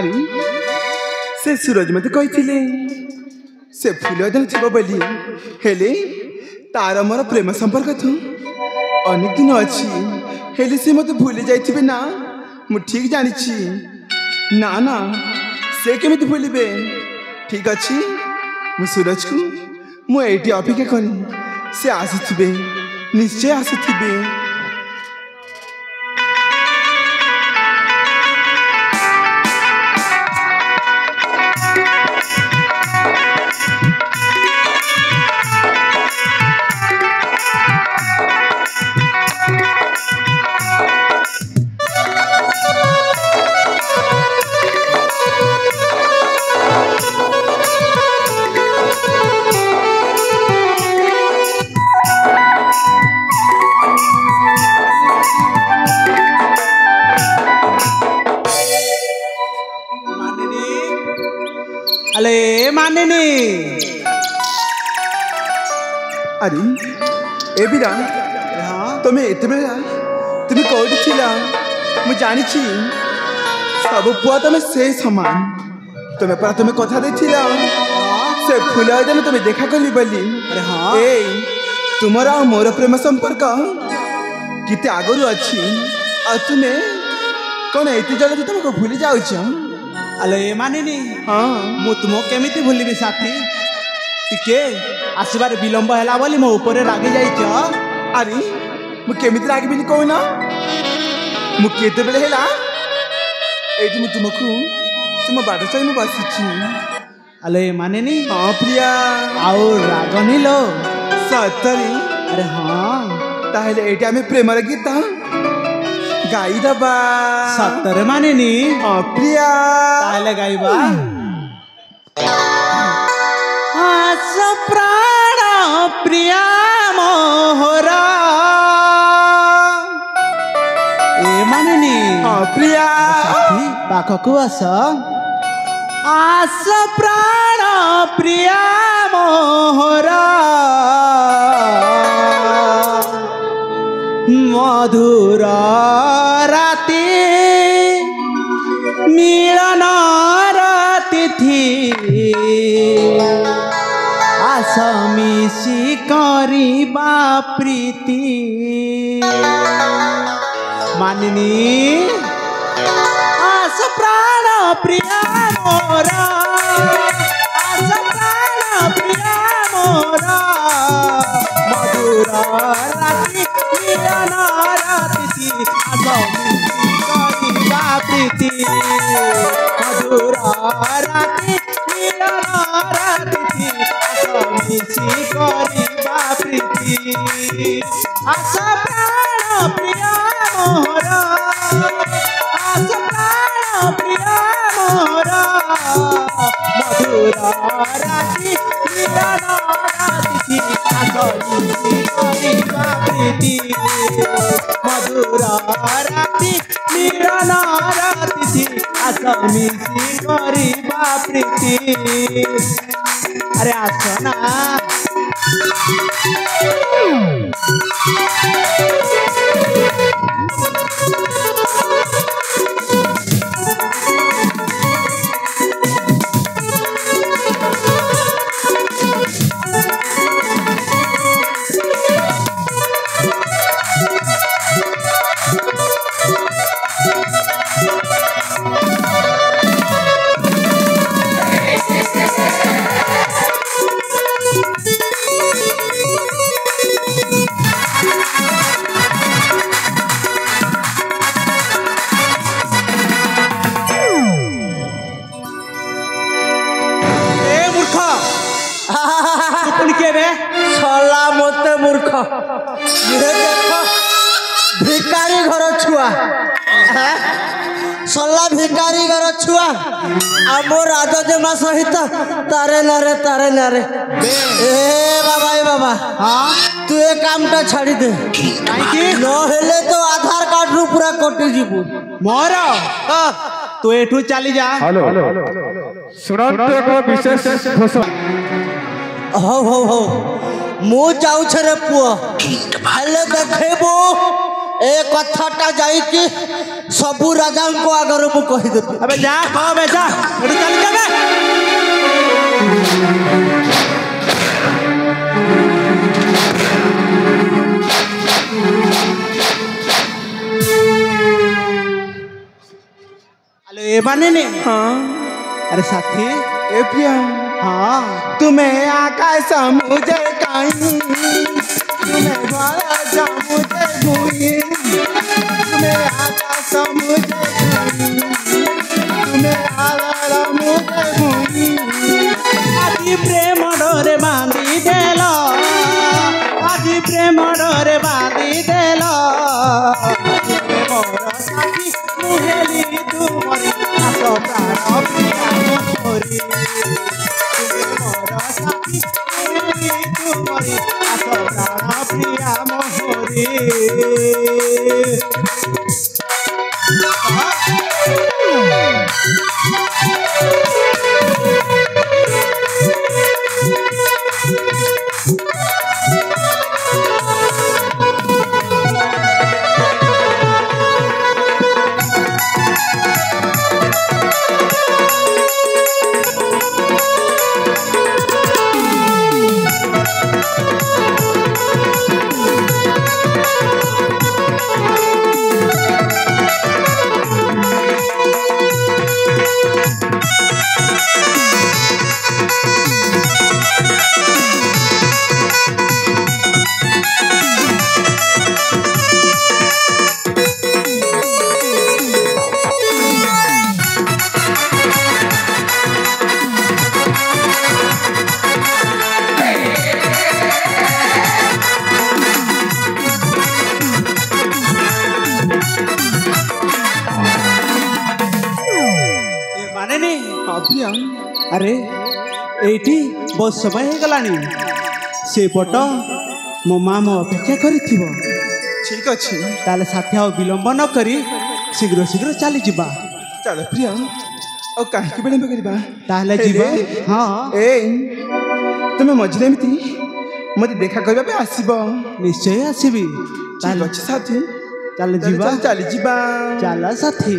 अरे से सूरज मत कही से फूल जीव बोली हेले तार मोर प्रेम संपर्क तू अनेक दिन अच्छी हेले से मत भूली जाइए ना मु ठीक जानी ना ना से केमी भूलिबे ठीक अच्छी मु सूरज को मुझे अपेक्षा करी से आसुवे निश्चय आसुवे अले मानिनी अरे ए बिरा तुम्हें एत बेला तुम्हें कौटी थिला मु जानी सब पुआ तुम से समान तुम्हें पर तुम्हें कथा देथिला से फूल दिन तुम्हें देखा करी बोली अरे हाँ ए तुमर आ मोर प्रेम संपर्क किते आगरू अच्छी आ तुम्हें कौन एति जल्दी तुमको भूली जाउछ अले मानिनी हाँ मु तुम केमिति भूलिबी साथी टिके आसबार विलंब हैला बोली मो ऊपर रागी जाइछ अरे मु केमिति रागिबिनी कहना मु केते बेले हैला एठी मु तुमको तुम बाट चाहि मु बसिछि अले मानिनी हाँ प्रिया आउ रागनी लो सतरी अरे हाँ ताहले एठी आमे प्रेमर गीत गाई दबा सत्तर मानिनी हाँ प्रिया ताहले गाइबा आस प्राण प्रिया मोहरा ए मानिनी हाँ प्रिया साथी पाखकु आस प्राण प्रिया मोहरा मधुर राति मिलन तिथि आस मिसी करिबा प्रीति मानिनी आस प्राण प्रिया मोरा आस प्राण प्रिया मोरा मधुर राति मिलन तिथि आस मिसी करिबा प्रीति मधुर राति मिलन तिथि आस मिसी करिबा प्रीति आस प्राण प्रिया मोरा आस प्राण प्रिया मोरा मधुर राति मिलन तिथि आस मिसी करिबा प्रीति मधुर राति मिलन तिथि आस मिसी करिबा प्रीति अरे आस ना भिकारी घर छुआ सला भिकारी घर छुआ आम राजजेमा सहित तारे नारे ए बाबा हाँ तू ए कामटा छाड़ी दे नहेले तो आधार कार्ड रु पूरा कटि जीवु मोर तू एठू चली जा हेलो सुनंत को विशेष घोषणा हो मु जाऊ छे रे पुआ हेले देखबो ए कथाटा जाइकी सबू राजा को आगर मु कहिदेबी अबे जा कह बे जा एठू चल जा बे हेलो ए माने ने हाँ अरे साथी ए प्रिया हाँ तुम्हें आकाश मुझे कहीं तुम्हें भरा मुझे भूमि तुम्हें आकाश मुझे कहीं तुम्हें आला मुझे भूमि আজি প্রেম ডরে বাঁধি দেল আজি প্রেম ডরে বাঁধি দেল মোর সাথী মুহেলি তুমরি আস প্রাণ প্রিয়া মোরি মোর সাথী মুহেলি তুমরি আস প্রাণ প্রিয়া মোরি अरे एठी बहुत समय हो गलानी से पट मो माँ मो अपेक्षा करिथिबो ठीक अच्छे ताले साथी आ विलंब न करी शीघ्र शीघ्र चली जिबा चल प्रिया और काहे विलंब करबा ताले जिबा हां ए तुम मझिरे एमती मते देखा करबा पे आसीबो निश्चय आसीबी ठीक अच्छे साथी चल जिबा चल जिबा चल साथी